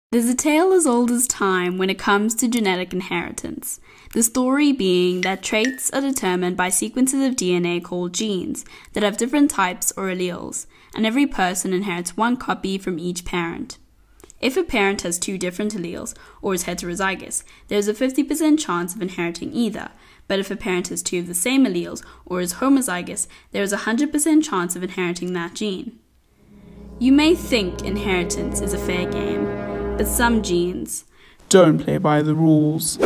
There's a tale as old as time when it comes to genetic inheritance. The story being that traits are determined by sequences of DNA called genes that have different types or alleles, and every person inherits one copy from each parent. If a parent has two different alleles or is heterozygous, there is a 50% chance of inheriting either, but if a parent has two of the same alleles or is homozygous, there is a 100% chance of inheriting that gene. You may think inheritance is a fair game, but some genes don't play by the rules.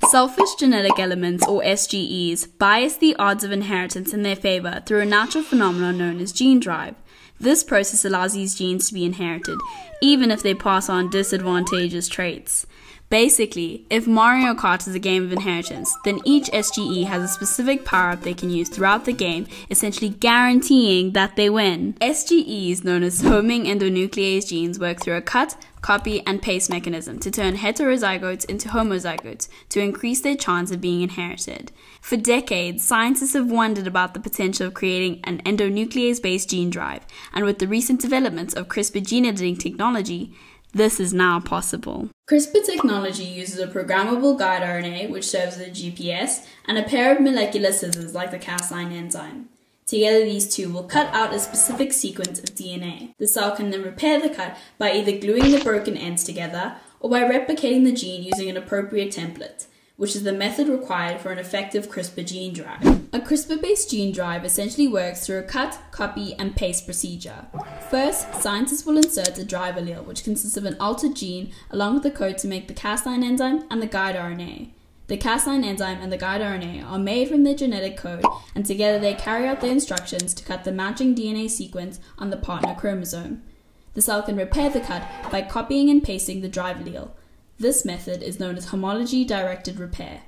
Selfish genetic elements, or SGEs, bias the odds of inheritance in their favor through a natural phenomenon known as gene drive. This process allows these genes to be inherited, even if they pass on disadvantageous traits. Basically, if Mario Kart is a game of inheritance, then each SGE has a specific power-up they can use throughout the game, essentially guaranteeing that they win. SGEs, known as homing endonuclease genes, work through a cut, copy, and paste mechanism to turn heterozygotes into homozygotes to increase their chance of being inherited. For decades, scientists have wondered about the potential of creating an endonuclease-based gene drive, and with the recent developments of CRISPR gene editing technology, this is now possible. CRISPR technology uses a programmable guide RNA, which serves as a GPS, and a pair of molecular scissors like the Cas9 enzyme. Together, these two will cut out a specific sequence of DNA. The cell can then repair the cut by either gluing the broken ends together or by replicating the gene using an appropriate template, which is the method required for an effective CRISPR gene drive. A CRISPR-based gene drive essentially works through a cut, copy, and paste procedure. First, scientists will insert a drive allele, which consists of an altered gene along with the code to make the Cas9 enzyme and the guide RNA. The Cas9 enzyme and the guide RNA are made from their genetic code, and together they carry out the instructions to cut the matching DNA sequence on the partner chromosome. The cell can repair the cut by copying and pasting the drive allele. This method is known as homology-directed repair.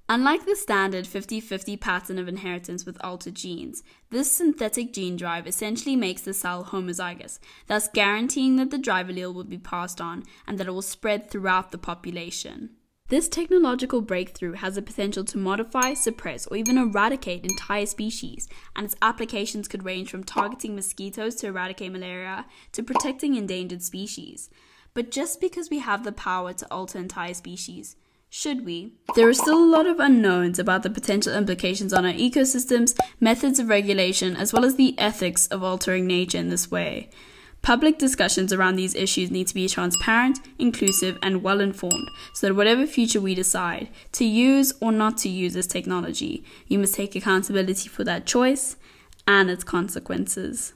Unlike the standard 50-50 pattern of inheritance with altered genes, this synthetic gene drive essentially makes the cell homozygous, thus guaranteeing that the drive allele will be passed on and that it will spread throughout the population. This technological breakthrough has the potential to modify, suppress, or even eradicate entire species, and its applications could range from targeting mosquitoes to eradicate malaria to protecting endangered species. But just because we have the power to alter entire species, should we? There are still a lot of unknowns about the potential implications on our ecosystems, methods of regulation, as well as the ethics of altering nature in this way. Public discussions around these issues need to be transparent, inclusive, and well-informed, so that whatever future we decide to use or not to use this technology, we must take accountability for that choice and its consequences.